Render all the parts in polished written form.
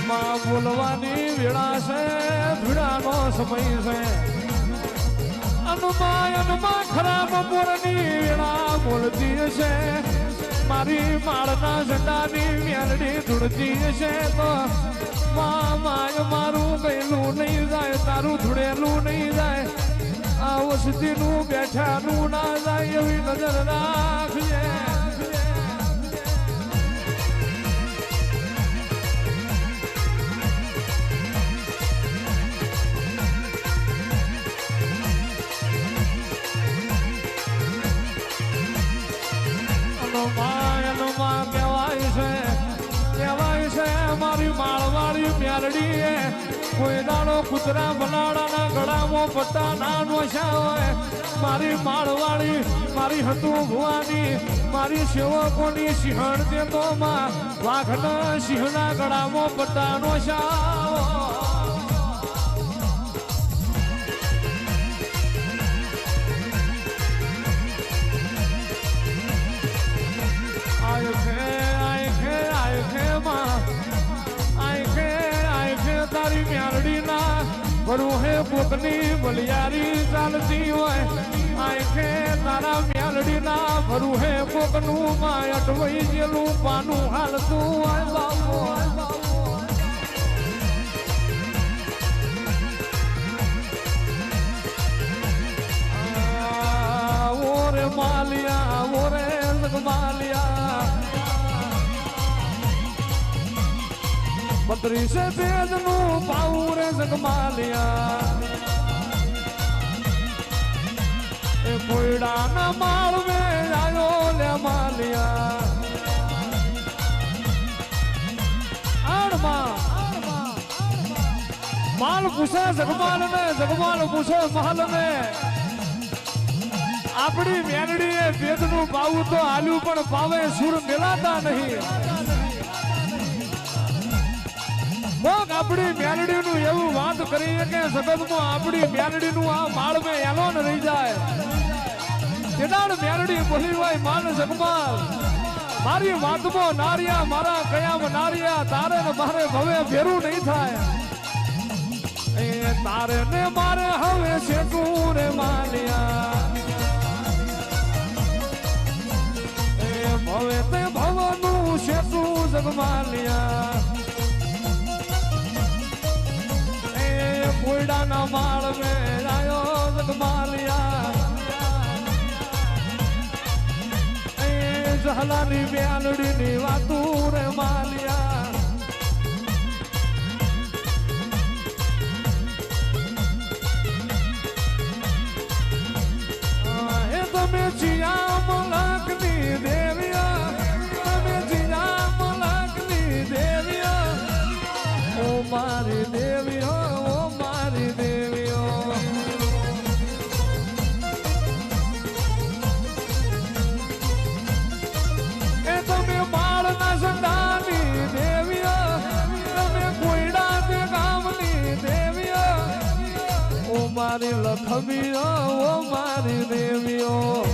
માં બોલવાની વેળા છે ભીડાનો સમય છે અનુમાન ખરાબ બોરની વેળા બોલતી છે મારી માળના ઝંડાની મેલડી ધૂળતી છે તો માય મારું ગયેલું નહીં જાય તારું ધૂળેલું નહીં જાય આ વસતીનું બેઠાનું ના જાય એવી નજર રાખજે મારી માળવાળી મેલડી કોઈ દાડો કૂતરા બનાડાના ગળામાં પટ્ટા ના નોશા હોય મારી માળવાળી મારી હતું ભુવાની મારી સેવકોની સિંહણ તે તો માં વાઘના સિંહના ગળામાં પટ્ટા નોશા તારી મેલડી ના ભરું હે પોતની બલિયારી ચાલતી હોય આંખે તારા મેલડી ના ભરું હે પોકનું માં અટવાઈ ગયેલું પાનું હાલતું હોય બાબુ ઓરે માલિયા ઓરે માલિયા 32 પેજ નું પાઉર જગમાલિયા એ કોયડાના માળ મે આયો લે માલિયા આડમાં માલ પૂછે જગમાલ ને જગમાલ પૂછે મહાલ ને આપણી મેલડી એ પેજ નું પાવું તો આલ્યું પણ પાવે સુર મેલાતા નહીં આપણી મેલડી નું એવું વાત કરીએ કે જગતમાં આપણી મેલડી નું આ માળ મેં એલોન રહી જાય કેદાર મેલડી બોલી હોય માન જગમાલ મારી વાતમાં નારિયા મારા કયામાં નારિયા તારે ને મારે ભવે ભેરું નહીં થાય એ તારે ને મારે હવે છે તું રે માલિયા એ ભવે તે ભવનું છે તું જગમાલિયા કોયડાના માળ મે આયો જગમાલિયા એ જહલાની મેલડીની વાતું રે માલિયા એ તમે જીયા મલકની દેવિયા તમે જીયા મલકની દેવિયા ઓ મારી દેવિયા મારી લખમીઓ ઓ મારી દેવીઓ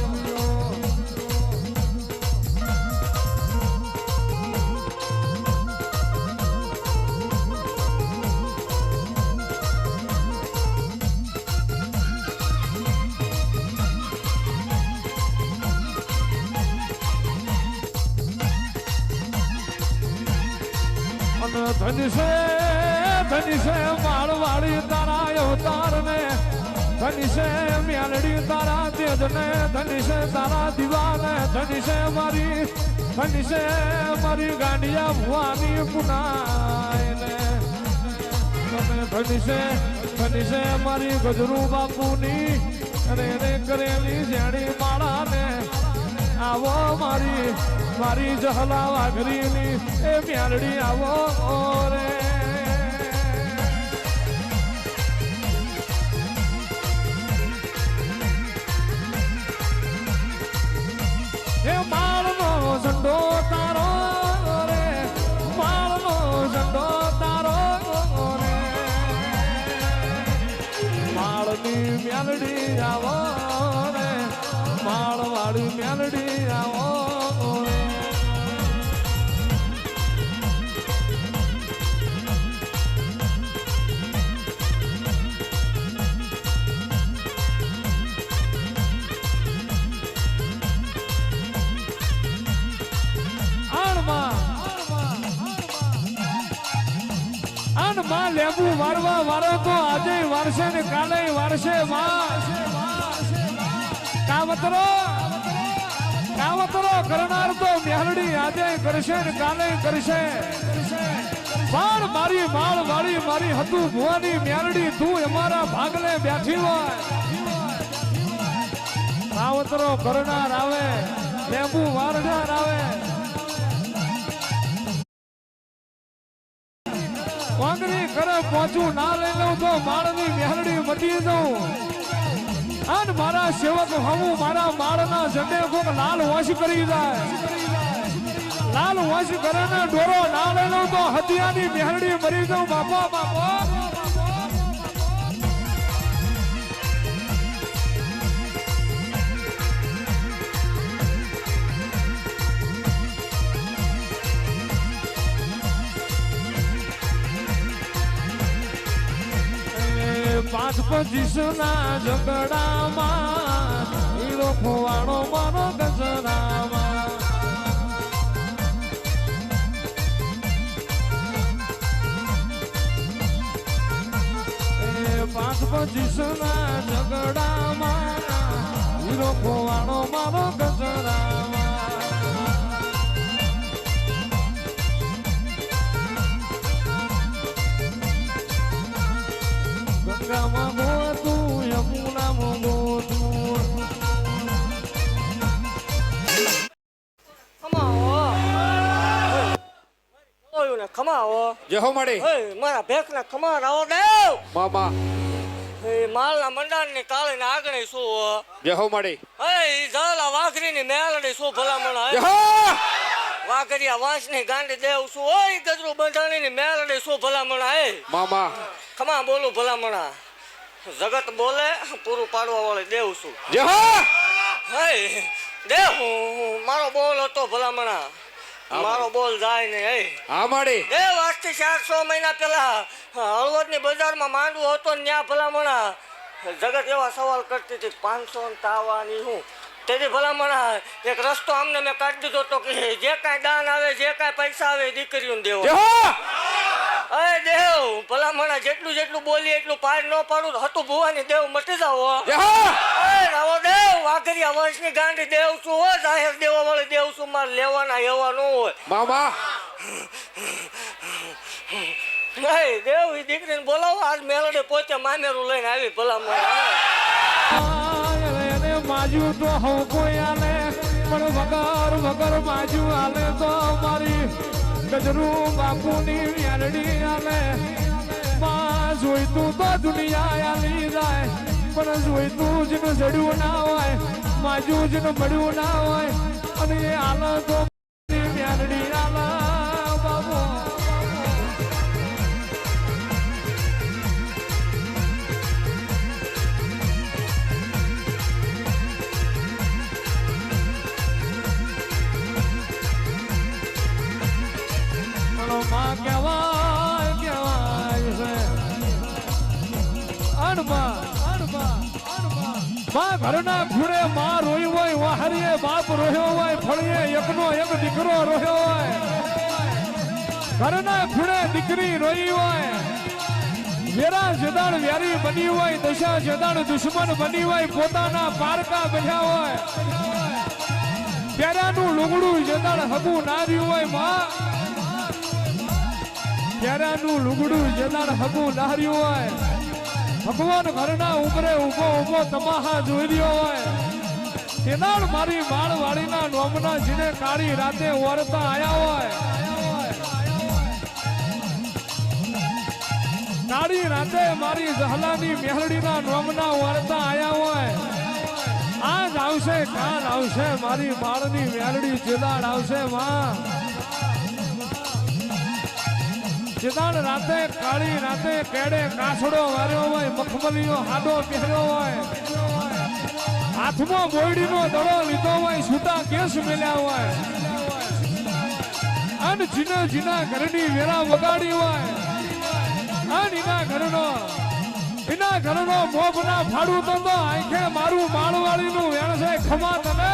ધની છે માળવાળી તારા અવતાર ને ધની છે મેલડી તારા તેજ ને ધની છે તારા દીવાને ધની છે મારી ગાંડિયા ભુવાની પુનાય ને તમે ધની છે મારી ગજરું બાપુની રે કરેલી જેણી માળા ને આવો મારી જહલા વાઘરીની એ મેલડી આવો રે એ માળનો ઝંડો તારો રે માળનો ઝંડો તારો રે માળની મેલડી આવો રે માળવાળી મેલડી આવો રે આન માં લેબુ વારવા વારો તો આજે વારસે ને કાલે વારસે માં કાવતરો કરનાર તો મેહરડી આજે કરશે ને કાલે કરશે પણ મારી માળ વાળી મારી હતું ભુવાની મેરડી તું અમારા ભાગલે બેઠી હોય કાવતરો કરનાર આવે લેબુ વારનાર આવે વાંગરી કરે પહોંચું ના લઈ લઉં તો માળની મેહરડી મટી દઉં અને મારા સેવક હું મારા માળના ઝંડે કોક લાલ વંશ કરી જાય લાલ વંશ કરે ને ડોરો ના લઈ લઉં તો હતિયાની મેહરડી મરી દઉં બાપા બાપા પાંચ 25 ના ઝઘડામાં હીરો ખોવાડો મારો ગજરામાં 25 ના ઝઘડામાં હીરો ખોવાડો મારો ગજરામાં ગંગામાં ગોતું યમુનામાં ગોતું ખમાવો જે હો મળી મારા ભેખના ખમા રાવો દેવ મામા માલના મંડાણની કાળી ને આગળ શું જે હો મળી ઝાલા વાઘરીની મેલડી શું ભલામણ જે હો વાઘરિયા વાંસની ગાંડી દેવ શું હોય ગજરું બંધાણીની મેલડી શું ભલામણ હે મામા ખમા બોલું ભલામણા જગત બોલે પૂરું પાડવા વાળે દેવ શું જે હો હે દેવ મારો બોલ હતો ભલામણા મારો બોલ જાય ને હે હા મળી દેવ આજથી 400 મહિના પહેલા હળવદની બજારમાં માંડવો હતો ને ત્યાં ભલામણા જગત એવા સવાલ કરતી હતી 500 તાવાની હું તેથી ભલામણા એક રસ્તો અમને મેં કાઢી દીધો તો કે જે કાંઈ દાન આવે જે કાંઈ પૈસા આવે દીકરીઓને દેવો અરે દેવ ભલામણા જેટલું બોલીએ એટલું પાર ન પાડું હતું ભુવાની દેવ મટી જાવ રાવો દેવ વાઘરિયા વંશની ગાંડી દેવ શું હોય જાહેર દેવા વાળી દેવ શું મારે લેવાના એવા ન હોય મામા નહીં દેવ એ દીકરીને બોલાવો આજ મેલડે પોતે મામેરું લઈને આવી ભલામણા માજુ તો હો કોઈ આલે પણ વગર માજુ આલે તો મારી ગજરું બાપુની મેરડી આલે માં જોઈતું તો દુનિયા આલી જાય પણ જોઈતું જેનું જડ્યું ના હોય માજુ જેનું મળ્યું ના હોય અને એ આલે તો મેરડી આલે બાબુ માં કહેવાય છે માં ઘરના ખૂણે માં રોઈ હોય વાહરીએ બાપ રોયો હોય ફળીએ એકનો એક દીકરો રોયો હોય ઘરના ખૂણે દીકરી રોઈ હોય વેરા જેદાણ વ્યારી બની હોય દશા જેદાણ દુશ્મન બની હોય પોતાના પારકા બન્યા હોય પ્યારાનું લુગડું જેદાણ હગું નાર્યું હોય માં પ્યારાનું લુગડું જેદાણ હગું નાર્યું હોય ભગવાન ઘરના ઉમરે ઉભો તમાહા જોઈ રહ્યો હોય તેનાળ મારી માળ વાળીના નોમના જીને કાળી રાતે ઓરતા આયા હોય કાળી રાતે મારી જહલાની મેહરડીના નોમના ઓરતા આયા હોય આજ આવશે કાલ આવશે મારી માળની મેહરડી જેદાડ આવશે માં જેદાડ રાતે કાળી રાતે કેડે કાસડો વાર્યો હોય મખમલીનો હાડો પહેર્યો હોય હાથમાં બોયડીનો દડો લીધો હોય છૂટા કેસ મેલ્યા હોય અને જીના ઘરની વેરા વગાડી હોય અને એના ઘરનો મોભના ફાડું તો આંખે મારું માળવાળીનું વેણ છે ખમા તને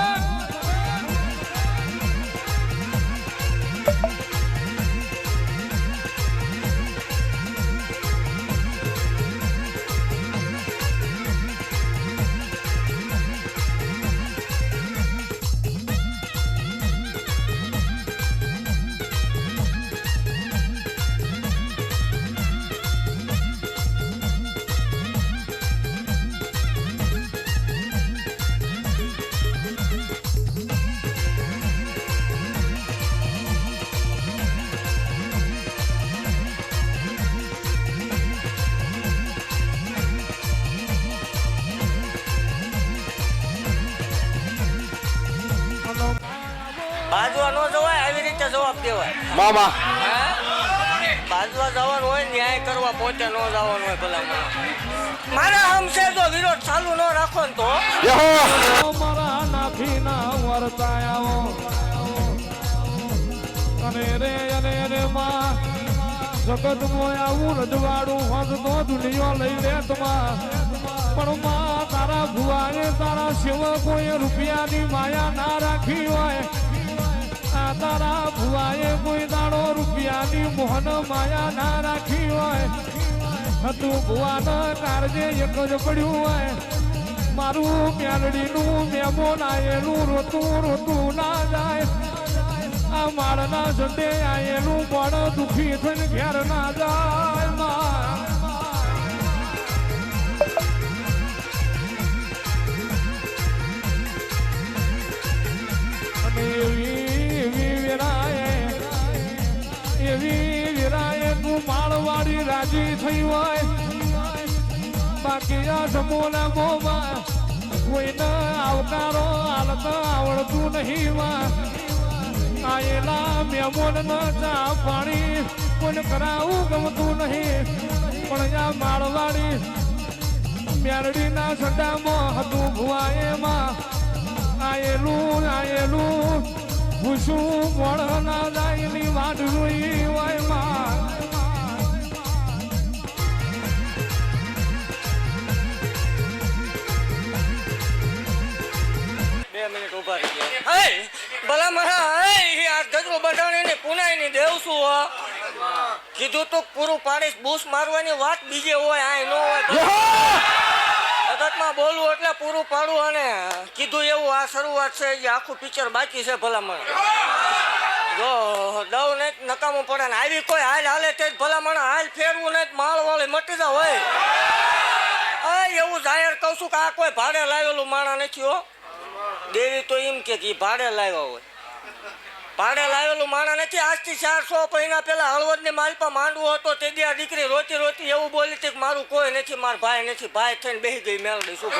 રીતે જવાબ દેવાય. મામા બાજવા જવાનું હોય ન્યાય કરવા પોતે ન જવાનું હોય ભલા મારા હમશે જો વિરોધ ચાલુ ન રાખો ને તો મારા નાથીના વર્તાયા અને રે માં જગત મોય આવું રજવાડું હોત તો દુનિયા લઈ લે તમા પણ માં તારા ભુવાએ તારા સેવકોએ રૂપિયાની માયા ના રાખી હોય આ તારા ભુવાએ કોઈ દાડો રૂપિયાની મોહન માયા ના રાખી હોય હતું ભુવાના કારજે એક જ પડ્યું હોય મારું મેલડીનું મેમોન આયેલું રોતું રોતું ના જાય આ માળના સંડે આયેલું બળ દુખી થઈને ઘેર ના જાય માં અને એવી વિરાએ તું માળવાડી રાજી થઈ હોય બાકી આ સમૂહના મોમાં કોઈને આવકારો હાલતા આવડતું નહીં માં આયેલા મેમોન ન ચા પાણી કોઈને કરાવું ગમતું નહીં પણ આ માળવાડી મેરડીના સંડામાં હતું ભુવાએમાં આયેલું ભૂસું મોડ ના જાયની વાટ જોઈ હોય માં 2 મિનિટ ઉભા રહી ગયા. હે ભલા મારા આ ગજરો બધાણીને પુનાઈની દેવ શું હો કીધું તો પૂરું પાડીશ બૂસ મારવાની વાત બીજે હોય આ ન હોય જગતમાં બોલવું એટલે પૂરું પાડવું અને કીધું એવું આ શરૂઆત છે જે આખું પિક્ચર બાકી છે ભલા મને જો દવ ને નકામું પડે ને આવી કોઈ હાલ હાલે તે જ ભલા મને હાલ ફેરવું ને માળ વાળી મટી જાવ હોય એવું જાહેર કહું છું કે આ કોઈ ભાડે લાવેલું માણા નથી હો દેવી તો એમ કે ભાડે લાવ્યા હોય ભાડે લાવેલું માણા નથી આજથી 400 મહિના પહેલા હળવદની માલપા માંડવો હતો તે દી આ દીકરી રોતી રોતી એવું બોલી હતી કે મારું કોઈ નથી મારા ભાઈ નથી ભાઈ થઈને બેસી ગઈ મેળડી શું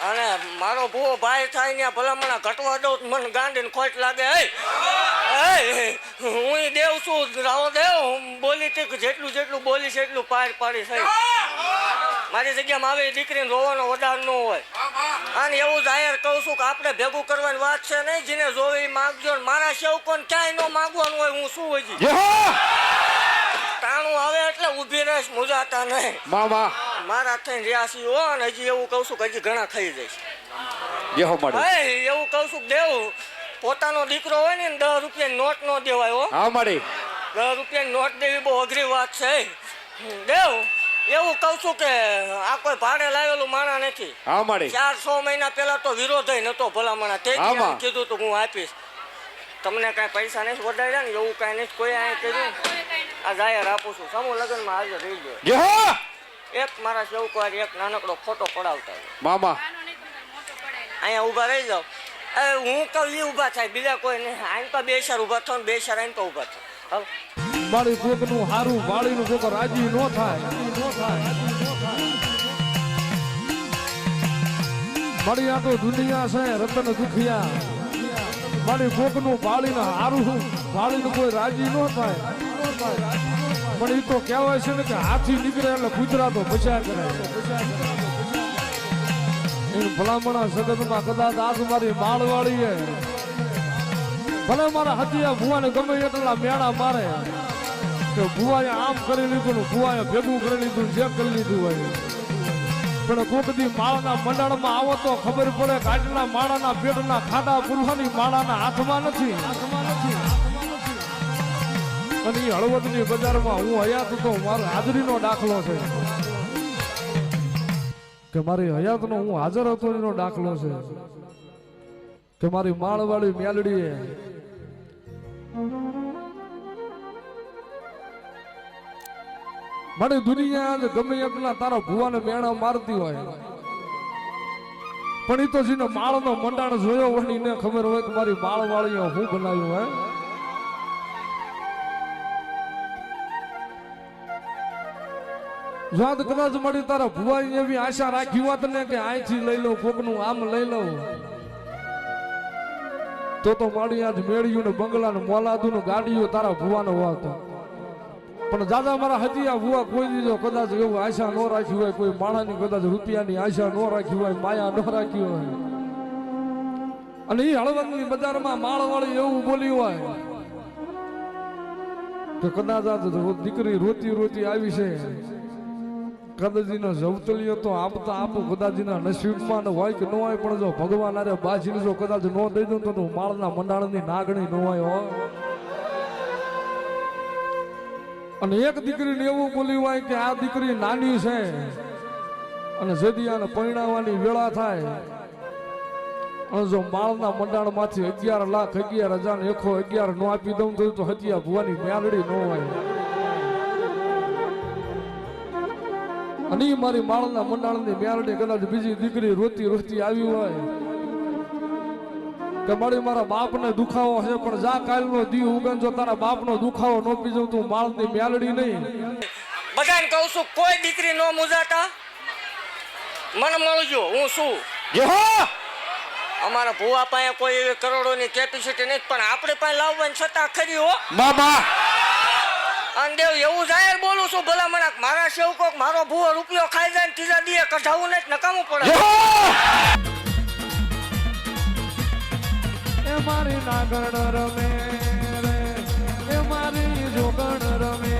અને મારો ભૂવો ભાઈ થાય ને ભલામણા ઘટવા દઉં મને ગાંડીને ખોટ લાગે હું દેવ છું રાવો દેવ બોલી હતી કે જેટલું બોલીશ એટલું પાડી થઈ મારી જગ્યામાં આવે દીકરીને રોવાનો વધાર ન હોય અને એવું જાહેર કહું છું કે આપણે ભેગું કરવાની વાત છે નહીં જેને જોવે એ માગજો મારા સેવકોને ક્યાંય ન માગવાનું હોય હું શું હજી તાણું આવે એટલે ઊભી રહીશ મુજાતા નહીં મામા મારા થઈને રહ્યા હો અને હજી એવું કહું છું કે હજી ઘણા ખાઈ જઈશ એવું કહું છું દેવ પોતાનો દીકરો હોય ને 10 રૂપિયાની નોટ ન દેવાય હો 10 રૂપિયાની નોટ દેવી બહુ અઘરી વાત છે દેવ એવું કહું છું કે આ કોઈ ભાડે લાવેલું માણા નથી 400 મહિના પહેલા તો વિરોધ નતો ભલામણા તે કીધું તું હું આપીશ તમને કાંઈ પૈસા નથી વધાર્યા ને એવું કાંઈ નથી કોઈ આ કર્યું આ જાહેર આપું છું સમૂહ લગ્નમાં હાજર રહી ગયો એક મારા સેવકો એક નાનકડો ફોટો પડાવતા મામા અહીંયા ઊભા રહી જાઓ હું કહું એ ઊભા થાય બીજા કોઈ નહીં આઈને તો 2 શાર ઊભા થાવ 2 શાર આઈને તો ઊભા થાવ મારી કોકનું હારું વાળીનું કોક રાજી ન થાય મારી આ તો દુનિયા છે રતન દુખિયા મારી કોકનું વાળીને હારું વાળીનું કોઈ રાજી ન થાય પણ એ તો કહેવાય છે ને કે હાથી નીકળે એટલે ગુજરાતો બચા કરે એનું ભલામણા જગતમાં કદાચ આજ મારી માળવાળી ભલે મારા હતિયા ભુવાને ગમે એટલા મેળા મારે કે ભુવાએ આમ કરી લીધું ભુવાએ ભેગું કરી લીધું જે કરી લીધું હોય પણ કોક દી માળાના મંડળમાં આવો તો ખબર પડે કે આટલા માળાના પેટના ખાડા પુરવાની માળાના હાથમાં નથી અને એ હળવદની બજારમાં હું હયાત તો મારો હાજરીનો દાખલો છે કે મારી હયાતનો હું હાજર હતો એનો દાખલો છે કે મારી માળવાળી મેલડીએ મારી દુનિયા ગમે એટલા તારા ભુવાને મેણા મારતી હોય પણ એ તો જેને માળનો મંડાણ જોયો હોય એને ખબર હોય કે મારી માળવાળીએ હું બનાવ્યું હે જાત કદાચ મળી તારા ભુવાઈ એવી આશા રાખી હોત ને કે અહીંથી લઈ લઉં કોકનું આમ લઈ લઉં તો મારી આજ મેળ્યું ને બંગલા ને મોલાદું ને ગાડીઓ તારા ભુવાનો વાતો પણ દાદા મારા હજી આ ભુવા કોઈ દીધો કદાચ એવું આશા ન રાખી હોય કોઈ માણાની કદાચ રૂપિયાની આશા ન રાખી હોય માયા ન રાખી હોય અને એ હળવદની બજારમાં માળવાળી એવું બોલ્યું હોય કે કદાચ આ દીકરી રોતી રોતી આવી છે કદાચીનો જવતલિયો તો આપતા આપું કદાચીના નસીબમાં ન હોય કે ન હોય પણ જો ભગવાન અરે બાજીને જો કદાચ ન દઈ દઉં તો માળના મંડાણની નાગણી ન હોય હો અને એક દીકરીને એવું બોલ્યું હોય કે આ દીકરી નાની છે અને જેદી આને પરણાવવાની વેળા થાય અને જો માળના મંડાણમાંથી 11,11,111 નો આપી દઉં તો હતિયા ભુવાની મેલડી ન હોય અને મારી માળના મંડાણની મેલડી કદાચ બીજી દીકરી રોતી રોતી આવી હોય કે મારી મારા બાપને દુખાવો છે પણ જા કાલનો દી ઉગન જો તારા બાપનો દુખાવો ન પીજો તું માળની મેલડી નહીં બધાને કહું છું કોઈ દીકરી ન મુજાતા મને મળજો હું શું અમારા ભુવા પાસે કોઈ એવી કરોડોની કેપેસિટી નથી પણ આપણે પાસે લાવવાની છતાં ખરી હો બાબા અને દેવ એવું જાહેર બોલું છું ભલા મને મારા સેવકો મારો ભૂવો રૂપિયો ખાઈ જાય ને ત્રીજા દીએ કઢાવવું નથી નકામું પડે એ મારી નાગણ રમે રે એ મારી જોગણ રમે